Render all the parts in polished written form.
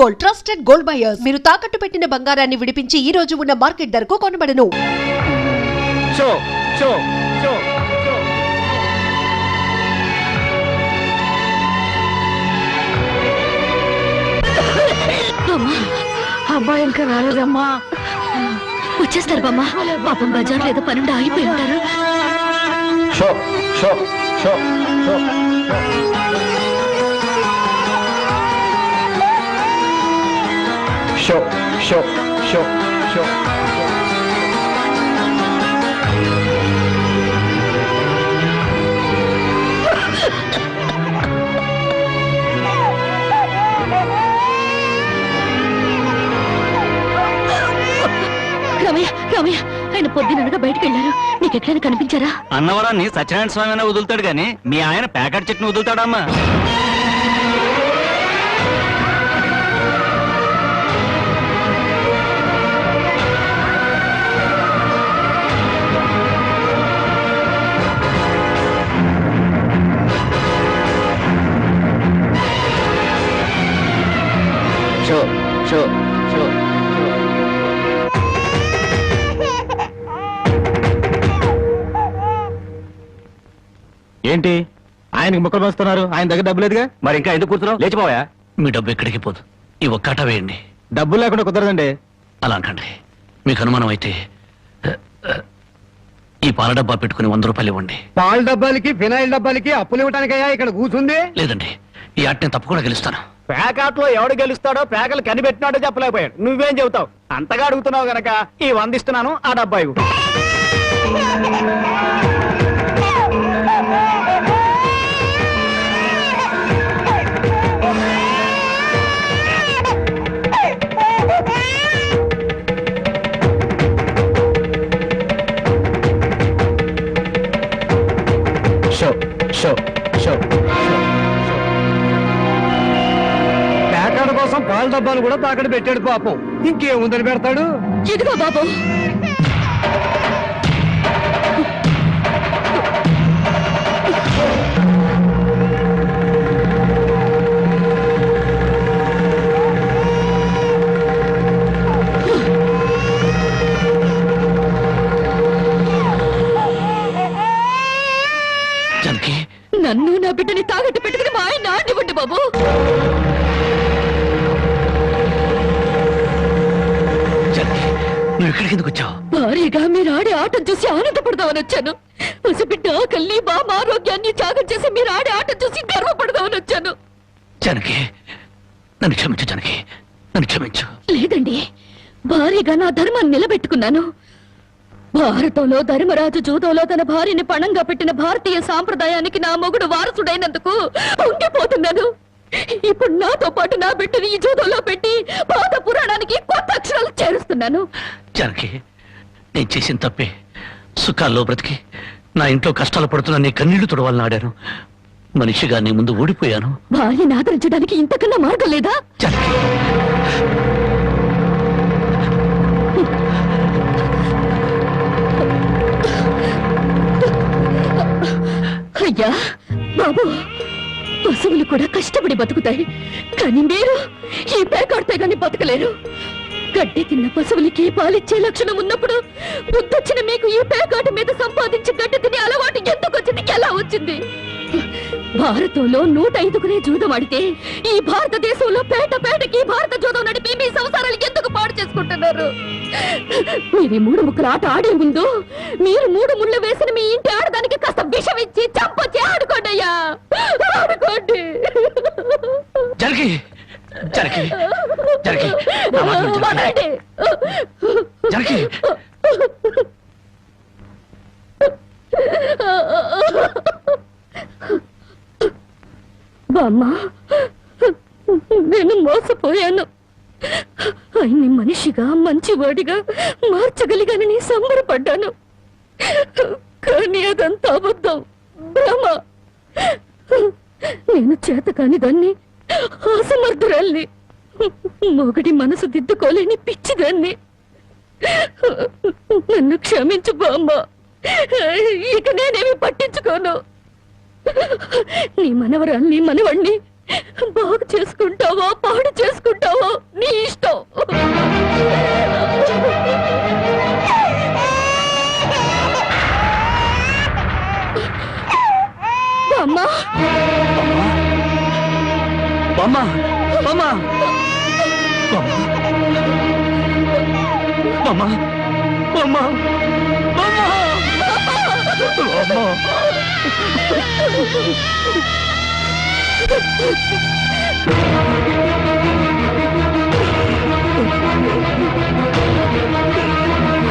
Gold, trusted gold buyers. మీరు తాకట్టు పెట్టిన బంగారాన్ని విడిపించి ఈ రోజు ఉన్న మార్కెట్ ధరకు కొనబడను. షో షో షో అబ్బాయి ఇంకా రాలేదమ్మా. వచ్చేస్తారు బామ్మ. పాపం బజార్ లేదో పనుండి ఆగిపోయి ఉంటారు. షో షో షో షో షో షో షో షో రామయ్య రామయ్య, ఆయన పొద్దుననగా బయటకు వెళ్ళారు. నీకు ఎక్కడైనా కనిపించారా? అన్నవరాన్ని సత్యనారాయణ స్వామి అయినా వదులుతాడు గాని మీ ఆయన ప్యాకెట్ చెట్టును వదులుతాడమ్మా. షో షో షో ఏంటి ఆయనకి ముక్కలు వస్తున్నారు? ఆయన దగ్గర డబ్బు లేదుగా. మరి ఇంకా ఎందుకు కూర్చున్నావు? లేచిపోయా. మీ డబ్బు ఎక్కడికి పోదు. ఈ ఒక్కట వేయండి. డబ్బులు లేకుండా కుదరదండి. అలా అనకండి. మీకు అనుమానం అయితే ఈ పాల డబ్బా పెట్టుకుని 100 రూపాయలు ఇవ్వండి. పాల డబ్బాలకి ఫినాయిల్ డబ్బాలకి అప్పులు ఇవ్వటానికయ్యా ఇక్కడ కూర్చుంది. లేదండి, ఈ ఆట నేను తప్పకుండా గెలుస్తాను. ప్యాకాట్ లో ఎవడు గెలుస్తాడో ప్యాకలు కనిపెట్టినాడో చెప్పలేకపోయాడు. నువ్వేం చెబుతావు? అంతగా అడుగుతున్నావు గనక ఈ 100 ఇస్తున్నాను. ఆ డబ్బా ఇవ్వు. ప్యాకాట్ కోసం పాల డబ్బాలు కూడా తాకట్టు పెట్టాడు పాపం. ఇంకేముందని పెడతాడు? ఇదిగో బాబు. జానకి, నన్ను నా బిడ్డని తాగట్టు పెట్టుకుని మా ఆయన ఆడివ్వండి బాబు. జానకి, నువ్వు ఇక్కడికి ఎందుకు వచ్చావు? భారీగా మీరు ఆడే ఆటం చూసి ఆనందపడదామని వచ్చాను. పసిబిడ్డ ఆకలిని బామ ఆరోగ్యాన్ని త్యాగం చేసి మీరు ఆడే ఆటం చూసి గర్వపడదామని వచ్చాను. జానకి, నన్ను క్షమించు. జానకి, నన్ను క్షమించు. లేదండి, భారీగా నా ధర్మాన్ని నిలబెట్టుకున్నాను. భారతంలో ధర్మరాజు జూదంలో తన భార్యని పణంగా పెట్టిన భారతీయ సాంప్రదాయానికి నా మొగుడు వారసుడైనందుకు ఉండిపోతున్నాను. ఇప్పుడు నాతో పాటు నా బిడ్డని ఈ జూదంలో పెట్టి పాత పురాణానికి కొత్త అక్షరాలు చేరుస్తున్నాను. జానకి, నేను చేసిన తప్పే. సుఖాల్లో బ్రతికి నా ఇంట్లో కష్టాలు పడుతున్నా నీ కన్నీళ్లు తుడవాలని ఆడాను. మనిషిగా నీ ముందు ఊడిపోయాను. భార్యని ఆదరించడానికి ఇంతకన్నా మార్గం లేదా? జానకి, అయ్యా బాబు, పశువులు కూడా కష్టపడి బతుకుతాయి, కానీ మీరు ఈ పేకాడితే గాని బతకలేరు. గడ్డి తిన్న పశువులకి పాలిచ్చే లక్షణం ఉన్నప్పుడు బుద్ధొచ్చిన మీకు ఈ పేకాట మీద సంపాదించి గడ్డి తినే అలవాటు ఎందుకు వచ్చింది? ఎలా వచ్చింది? భారతంలో 105 జూదం ఆడితే ఈ భారతదేశంలో పేట పేటకి భారత జూదం నడిపి మీ సంసారాలు ఎందుకు పాడు చేసుకుంటున్నారు? మీరు 3 ముక్కల ఆట ఆడే ముందు మీరు 3 ముళ్ళు వేసిన మీ ఇంటి ఆడదానికి కాస్త విషం ఇచ్చి చంపొచ్చి ఆడుకోండి అయ్యా, ఆడుకోండి. జానకి, జానకి, జానకి, నా మాట విను, జానకి. జానకి, బామ్మ, నేను మోసపోయాను. ఆయన్ని మనిషిగా మంచివాడిగా మార్చగలిగానని సంబరపడ్డాను. కానీ అదంతా అబద్ధం, భ్రమ. నేను చేతకాని దాన్ని, అసమర్థురాల్ని, మొగడి మనసు దిద్దుకోలేని పిచ్చిదాన్ని. నన్ను క్షమించు బామ్మ, ఇక నేనేమి పట్టించుకోను. నీ మనవరాల్ని మనవణ్ణి బాగు చేసుకుంటావో పాడు చేసుకుంటావో అమ్మా అమ్మా అమ్మా అమ్మా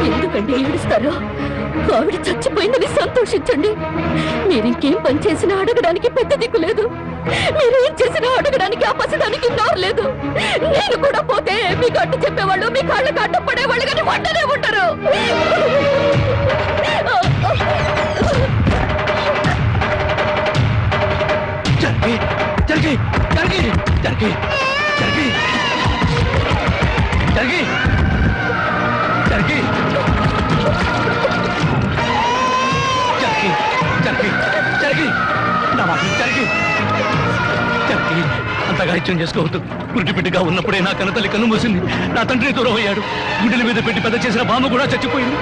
ఎందుకండి ఏడుస్తారు? ఆవిడ చచ్చిపోయిందని సంతోషించండి. మీరింకేం పని చేసినా అడగడానికి పెద్ద దిక్కు లేదు. మీరేం చేసినా అడగడానికి ఆ పసడానికి నోరు లేదు. నేను కూడా పోతే మీకు అడ్డు చెప్పేవాళ్ళు, మీ కాళ్ళకు అడ్డు పడేవాళ్ళు కానీ వంటనే ఉంటారు. జరిగి జరిగి జరిగి జరిగి జరిగి జరిగి జరిగి జరిగి జరిగి నా మాట జరిగి జరిగి అంతగా ఇచ్చం చేసుకోవద్దు. గుడ్డి బిడ్డగా ఉన్నప్పుడే నా కన్నతల్లి కన్ను మూసింది. నా తండ్రి దూరం అయ్యాడు. గుడ్డల మీద పెట్టి పెద్ద చేసిన బామ్మ కూడా చచ్చిపోయింది.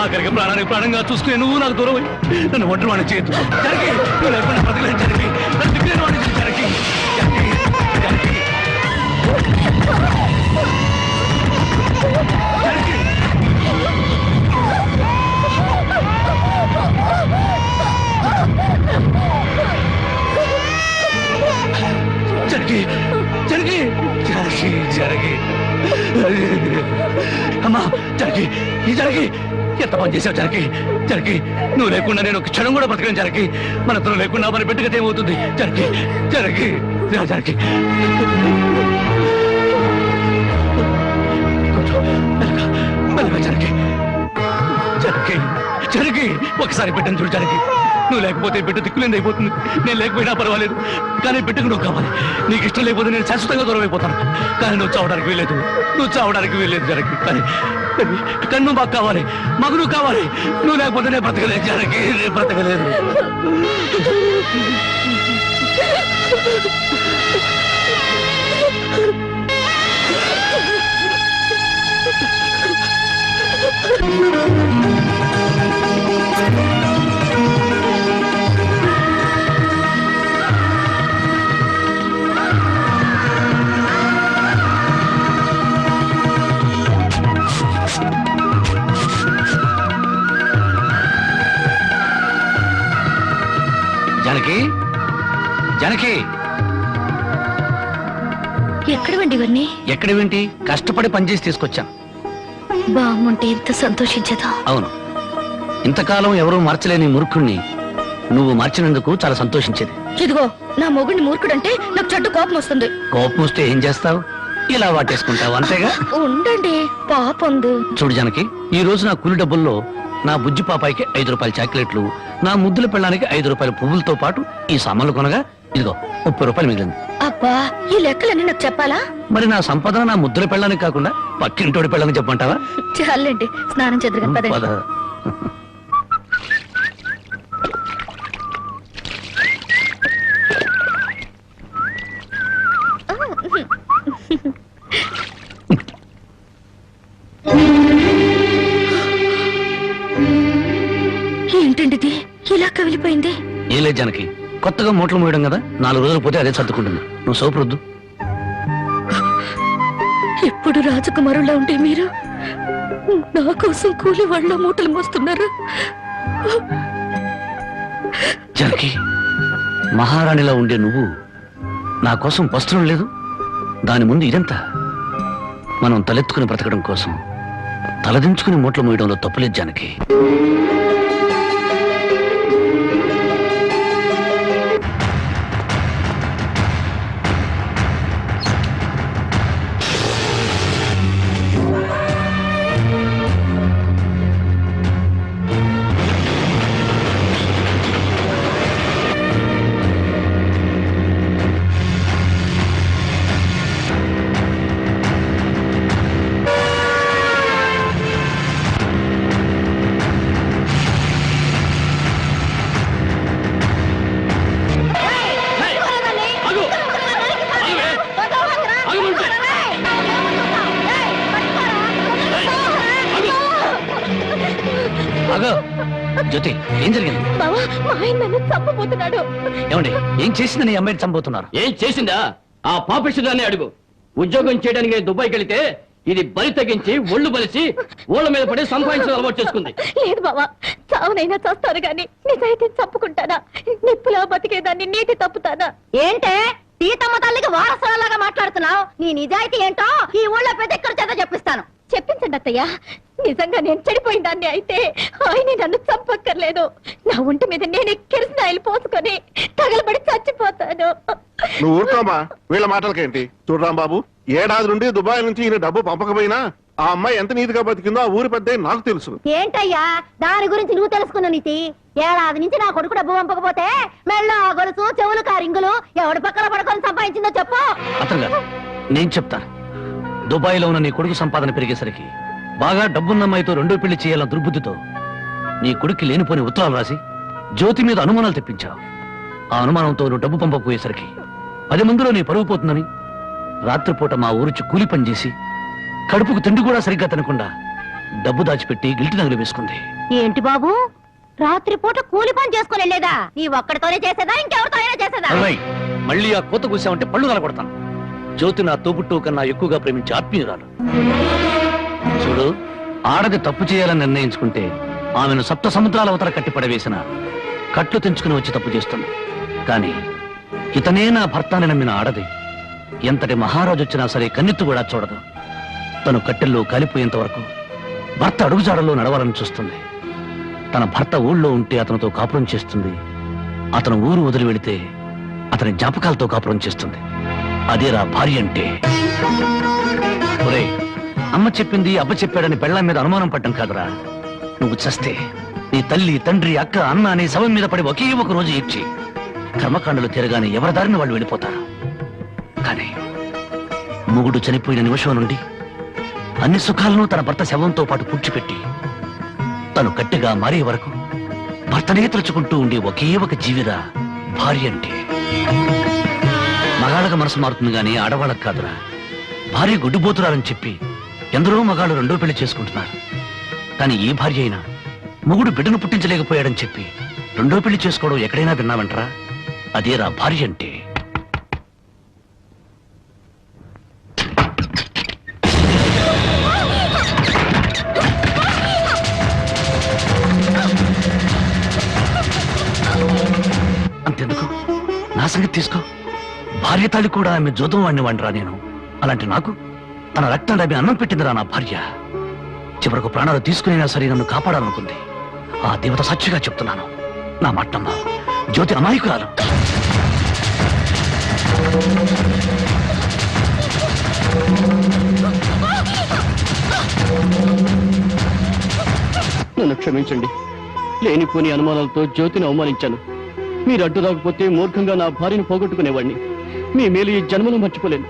ఆఖరికి ప్రాణానికి ప్రాణంగా చూసుకునే నువ్వు నాకు దూరం అయ్యి నన్ను ఒంటరి వాడిని చేయొద్దు. జరిగి నువ్వు లేకుండా బ్రతకలేని జరిగి నన్ను దిక్కులేని వాడిని జరిగి జరిగి జరిగి జరిగి జరిగి జరిగి జరిగి జరిగి అమ్మా జరిగి ఈ జరిగి ఎంత పని చేసావు జరిగి జరిగి నువ్వు లేకుండా నేను ఒక క్షణం కూడా బతకను జరిగి మనతో లేకుండా మన బిడ్డగత ఏమవుతుంది జరిగి జరిగి జరిగి జరిగి జరిగి జరిగి ఒకసారి బిడ్డను చూడు జరిగి నువ్వు లేకపోతే బిడ్డ దిక్కులేంది అయిపోతుంది. నేను లేకపోయినా పర్వాలేదు కానీ బిడ్డకు నువ్వు కావాలి. నీకు ఇష్టం లేకపోతే నేను శాశ్వతంగా దూరం అయిపోతాను. కానీ నువ్వు చావడానికి వీలేదు. నువ్వు చావడానికి వీలేదు జరిగి కానీ నువ్వు మాకు కావాలి. మాకు నువ్వు కావాలి. నువ్వు లేకపోతే నేను బ్రతకలేదు జరిగి నేను బ్రతకలేదు. జానకి జానకి ఎక్కడవండి ఇవన్నీ? ఎక్కడేంటి కష్టపడి పనిచేసి తీసుకొచ్చాను. బాగుంటే ఎంత సంతోషించదా? అవును, ఇంతకాలం ఎవరూ మార్చలేని మూర్ఖుణ్ణి నువ్వు మార్చినందుకు చాలా సంతోషించేది. ఇదిగో నా మొగుడిని మూర్ఖుడంటే నాకు చెడ్డ కోపం వస్తుంది. కోపం వస్తే ఏం చేస్తావు? ఇలా వాటేసుకుంటావు అంతేగా. ఉండండి పాపందు. చూడు జానకి, ఈ రోజు నా కూలి డబ్బుల్లో నా బుజ్జి పాపాయికి 5 రూపాయల చాక్లెట్లు, నా ముద్దుల పెళ్ళానికి 5 రూపాయల పువ్వులతో పాటు ఈ సామాన్లు కొనగా ఇదిగో 30 రూపాయలు మిగిలింది. అబ్బా ఈ లెక్కలన్నీ నాకు చెప్పాలా? మరి నా సంపద నా ముద్దుల పెళ్ళానికి కాకుండా పక్కింటోడి పెళ్ళానికి చెప్పమంటావా? చాలండి స్నానం చేద్దరు పదండి. పద. ఏంటండి ఇలా కవిలిపోయింది? ఏ లేదు జానకి, కొత్తగా మూటలు మోయడం కదా, 4 రోజులు పోతే అదే సర్దుకుంటుంది. నువ్వు సోపరొద్దు. ఎప్పుడు రాజకుమారులా ఉంటే మీరు నా కోసం కూలి వాళ్ళ మూటలు మోస్తున్నారు. జానకి, మహారాణిలా ఉండే నువ్వు నా కోసం వస్త్రం లేదు, దాని ముందు ఇదంతా. మనం తలెత్తుకుని బ్రతకడం కోసం తలదించుకుని మూటలు మోయడంలో తప్పులేదు జానకి. జ్యోతి, ఏం జరిగింది? బావా మా ఆయన నన్ను చంపబోతున్నాడు. ఏమండి, ఏం చేసిందని ఈ అమ్మాయిని చంపబోతున్నారు? ఏం చేసిందా? ఆ పాపిష్టిదాన్ని అడుగు. ఉద్యోగం చేయడానికి దుబాయ్కి వెళితే ఇది బలి తగ్గించి ఒళ్ళు బలిసి ఓళ్ళ మీద పడి సంపాదించడం అలవాటు చేసుకుంది. లేదు బావా, చావునైనా చస్తాను గాని నిజాయితీ చంపుకుంటానా? నిప్పులా బతికేదాన్ని నీటి తప్పుతానా? ఏంటే సీతమ్మ తల్లికి వారసులాగా మాట్లాడుతున్నావు? నీ నిజాయితీ ఏంటో ఈ ఊళ్ళో ప్రతి ఒక్కరి చేత చెప్పిస్తాను. చెప్పించండి అత్తయ్య. నిజంగా నేను చెడిపోయిన దాన్ని అయితే ఆయన నన్ను చంపక్కర్లేదు. నా ఒంటి మీద నేనే కిరసనాయిలు పోసుకొని తగలబడి చచ్చిపోతాను. నువ్వు ఊరుకోమా, వీళ్ళ మాటలకేంటి? చూడరాం బాబు, ఏడాది నుండి దుబాయ్ నుంచి ఈయన డబ్బు పంపకపోయినా ఆ అమ్మాయి ఎంత నీతిగా బతికిందో ఆ ఊరి పెద్ద నాకు తెలుసు. ఏంటయ్యా దాని గురించి నువ్వు తెలుసుకున్న నీతి? ఏడాది నుంచి నా కొడుకు డబ్బు పంపకపోతే మెళ్ళ గొలుసు చెవులు కారింగులు ఎవడి పక్కన పడుకొని సంపాదించిందో చెప్పు. అతను నేను చెప్తా. దుబాయ్ లో ఉన్న నీ కొడుకు సంపాదన పెరిగేసరికి బాగా డబ్బున్న అమ్మాయితో రెండో పెళ్లి చేయాలన్న దుర్బుద్ధితో నీ కొడుక్కి లేనిపోని ఉత్తరాలు రాసి జ్యోతి మీద అనుమానాలు తెప్పించావు. ఆ అనుమానంతో నువ్వు డబ్బు పంపకపోయేసరికి 10 మందిలో నీ పరువు పోతుందని రాత్రిపూట మా ఊరిచి కూలి పని చేసి కడుపుకు తిండి కూడా సరిగ్గా తినకుండా డబ్బు దాచిపెట్టి గిల్టి నగలు వేసుకుంది. ఏంటి బాబు, రాత్రిపూట కూలి పని చేసుకుని వెళ్ళేదా? నీ ఒక్కడితోనే చేసేదా ఇంకెవరితో అయినా చేసేదా? అరవై మళ్ళీ ఆ కోత కూసావంటే పళ్ళు నలగొడతాను. జ్యోతి నా తోబుట్టు కన్నా ఎక్కువగా ప్రేమించే ఆత్మీయురాలు. చూడు, ఆడది తప్పు చేయాలని నిర్ణయించుకుంటే ఆమెను 7 సముద్రాల అవతల కట్టి పడవేసిన కట్లు తెంచుకుని వచ్చి తప్పు చేస్తుంది. కానీ ఇతనే నా భర్త అని నమ్మిన ఆడది ఎంతటి మహారాజు వచ్చినా సరే కన్నెత్తు కూడా చూడదు. తను కట్టెల్లో కాలిపోయేంత వరకు భర్త అడుగుజాడల్లో నడవాలని చూస్తుంది. తన భర్త ఊళ్ళో ఉంటే అతనితో కాపురం చేస్తుంది. అతను ఊరు వదిలి వెళితే అతని జ్ఞాపకాలతో కాపురం చేస్తుంది. అదేరా భార్య అంటే. ఒరేయ్, అమ్మ చెప్పింది అబ్బ చెప్పాడని పెళ్ళాం మీద అనుమానం పడ్డం కాదురా. నువ్వు చస్తే నీ తల్లి తండ్రి అక్క అన్న అనే శవం మీద పడి ఒకే ఒక రోజు ఏడ్చి కర్మకాండలు తిరగానే ఎవరి దారిని వాళ్ళు వెళ్ళిపోతారు. కానీ మొగుడు చనిపోయిన నిమిషం నుండి అన్ని సుఖాలను తన భర్త శవంతో పాటు పూడ్చిపెట్టి తను గట్టిగా మారే వరకు భర్తనే తలుచుకుంటూ ఉండే ఒకే ఒక జీవిరా భార్య అంటే. మగాళ్ళకి మనసు మారుతుంది గానీ ఆడవాళ్ళకి కాదురా. భార్య గుడ్డుబోతురాలని చెప్పి ఎందరో మగాళ్ళు రెండో పెళ్లి చేసుకుంటున్నారు. కానీ ఈ భార్య అయినా మొగుడు బిడ్డను పుట్టించలేకపోయాడని చెప్పి రెండో పెళ్లి చేసుకోవడం ఎక్కడైనా విన్నావంటరా? అదేరా భార్య అంటే. అంతెందుకు, నా సంగతి తీసుకో. భార్య తాళి కూడా ఆమె జోదం వాడిని వాడిరా నేను. అలాంటి నాకు తన రక్తం ఆమె అన్నం పెట్టిందిరా నా భార్య. చివరకు ప్రాణాలు తీసుకునేనా సరే నన్ను కాపాడాలనుకుంది. ఆ దేవత సాక్షిగా చెప్తున్నాను, నా మట్టమ్మ జ్యోతి అమాయకురాలు. నన్ను క్షమించండి. లేనిపోని అనుమానాలతో జ్యోతిని అవమానించాను. మీరు అడ్డు రాకపోతే మూర్ఖంగా నా భార్యను పోగొట్టుకునేవాడిని. మీ మేలు ఈ జన్మలో మర్చిపోలేను.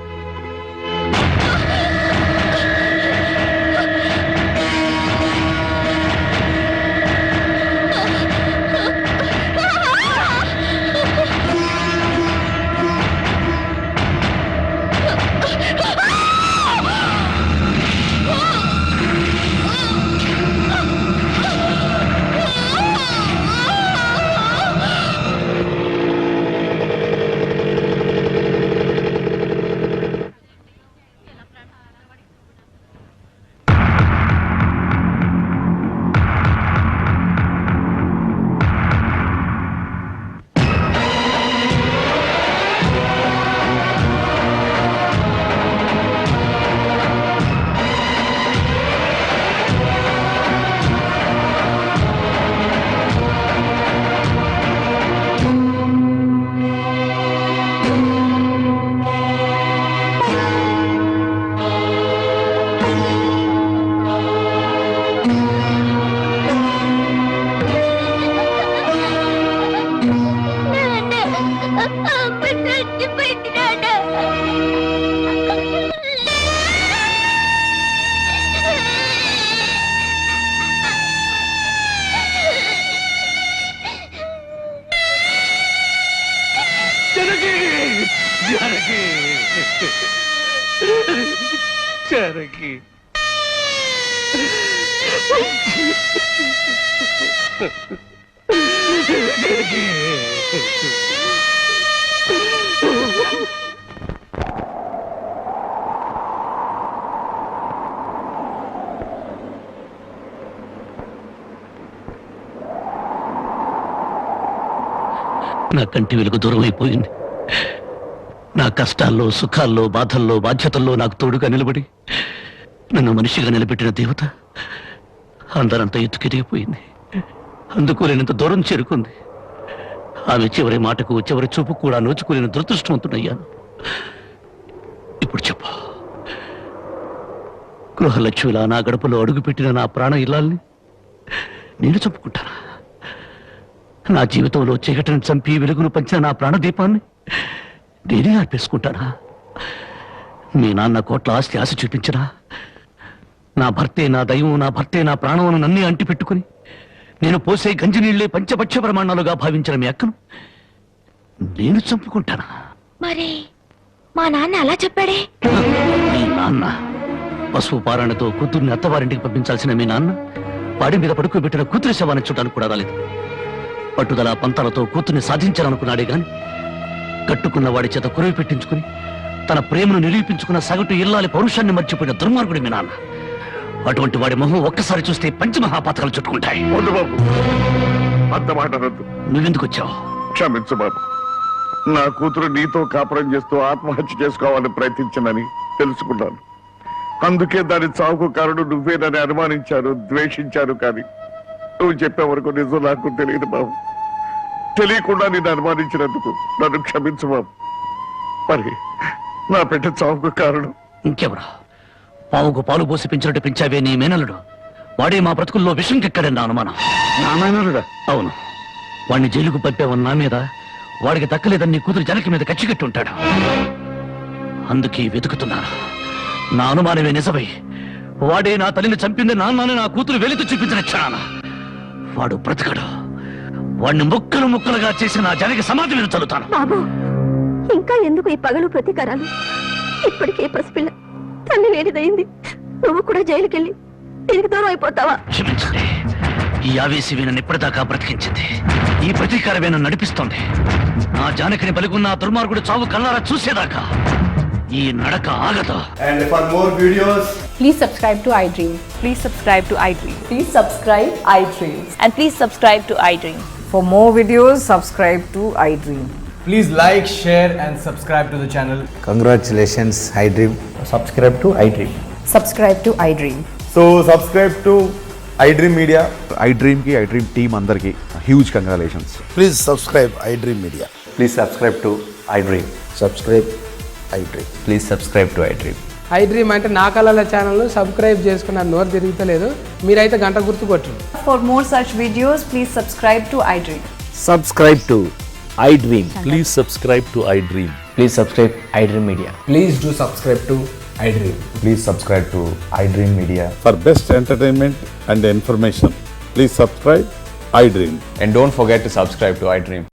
జానకి నా కంటి వెలుగు దూరం అయిపోయింది. నా కష్టాల్లో, సుఖాల్లో, బాధల్లో, బాధ్యతల్లో నాకు తోడుగా నిలబడి నన్ను మనిషిగా నిలబెట్టిన దేవత అందరంతా ఎత్తుకెదిగిపోయింది. అందుకోలేనంత దూరం చేరుకుంది. ఆమె చివరి మాటకు, చివరి చూపు కూడా నోచుకోలేని దురదృష్టవంతుడయ్యాను. ఇప్పుడు చెప్పు, గృహలక్ష్మిలా నా గడపలో అడుగుపెట్టిన నా ప్రాణ ఇల్లాల్ని నేను చంపుకుంటానా? నా జీవితంలో చీకటిని చంపి వెలుగును పంచిన నా ప్రాణదీపాన్ని నేనే అర్పేసుకుంటానా? మీ నాన్న కోట్ల ఆస్తి చూపించరా? నా భర్తే నా దైవం, నా భర్తే నా ప్రాణమును నన్నే అంటి పెట్టుకుని నేను పోసే గంజి నీళ్లే పంచపక్ష ప్రమాణాలుగా భావించిన మీ అక్కను నేను చంపుకుంటానా? మరి మా నాన్న అలా చెప్పాడే. మీ నాన్న పసుపు పారాణతో కూతుర్ని అత్తవారింటికి పంపించాల్సిన మీ నాన్న వాడి మీద పడుకోబెట్టిన కూతురి శవాన్ని చూడడానికి కూడా రాలేదు. పట్టుదల పంతాలతో కూతుర్ని సాధించాలనుకున్నాడే గాని కట్టుకున్న వాడి చేత కురవి పెట్టించుకుని తన ప్రేమను నిరూపించుకున్న సగటు ఇల్లాలి పౌరుషాన్ని మర్చిపోయిన దుర్మార్గుడి మీ నాన్న. అటువంటి వాడి మొహం ఒక్కసారి చూస్తే పంచమహాపాతకాలు చుట్టుకుంటాయి. వద్దు బాబు, అంత మాట అనొద్దు. నువ్వెందుకు వచ్చావు? క్షమించు బాబు. నా కూతురు నీతో కాపురం చేస్తూ ఆత్మహత్య చేసుకోవాలని ప్రయత్నించిందని తెలుసుకున్నాను. అందుకే దాని చావుకు కారణం నువ్వేనని అనుమానించాను, ద్వేషించాను. కానీ నువ్వు చెప్పే వరకు నిజం నాకు తెలియదు బాబు. తెలియకుండా నిన్ను అనుమానించినందుకు నన్ను క్షమించు బాబు. మరి నా బిడ్డ చావుకు కారణం ఇంకెవరా? పావుకు పాలు పోసి పెంచినట్టు పెంచావే నీ మేనల్లుడు. వాడే మా బ్రతుకుల్లో విషం కెక్కడని నా అనుమానం. నా మేనల్లుడా? అవును, వాడిని జైలుకు పంపావని నా మీద, వాడికి దక్కలేదని నీ కూతురు జనకి మీద కచ్చికట్టి ఉంటాడు. అందుకే వెతుకుతున్నాను. నా అనుమానమే నిజమై వాడే నా తల్లిని చంపింది నాన్నని నా కూతురు వెలితో చూపించిన క్షణాన వాడు బ్రతకడు. వాడిని ముక్కలు ముక్కలుగా చేసి నా జనకి సమాధి మీద చల్లుతాను. బాబు, ఇంకా ఎందుకు ఈ పగలు ప్రతీకారాలు? ఇప్పటికే పసిపిల్ల తల్లి వేడిదయింది. నువ్వు కూడా జైలుకెళ్ళి దీనికి దూరం అయిపోతావా? క్షమించండి, ఈ ఆవేశమే నన్ను ఇప్పటిదాకా బ్రతికించింది. ఈ ప్రతీకారమే నన్ను నడిపిస్తోంది. నా జానకిని బలిగున్న ఆ దుర్మార్గుడు చావు కళ్ళారా చూసేదాకా ఈ నడక ఆగదు. And for more videos, Please subscribe to iDream. Please subscribe to iDream. Please subscribe iDream. And please subscribe to iDream. For more videos, subscribe to iDream. please like, share and subscribe to the channel. Congratulations, iDream. Subscribe to iDream. Subscribe to iDream. So subscribe to iDream Media. iDream ki iDream team andarki huge congratulations. Please subscribe iDream Media. Please subscribe to iDream. Subscribe iDream. Please subscribe to iDream. iDream అంటే నా కళల channel subscribe చేసుకున్న నోరు తిరుగుతలేదు. మీరైతే గంట గుర్తు కొట్టండి. For more such videos, please subscribe to iDream. Subscribe to iDream. Please subscribe to iDream. Please subscribe iDream Media. Please do subscribe to iDream. Please subscribe to iDream Media. For best entertainment and information, please subscribe iDream. And don't forget to subscribe to iDream.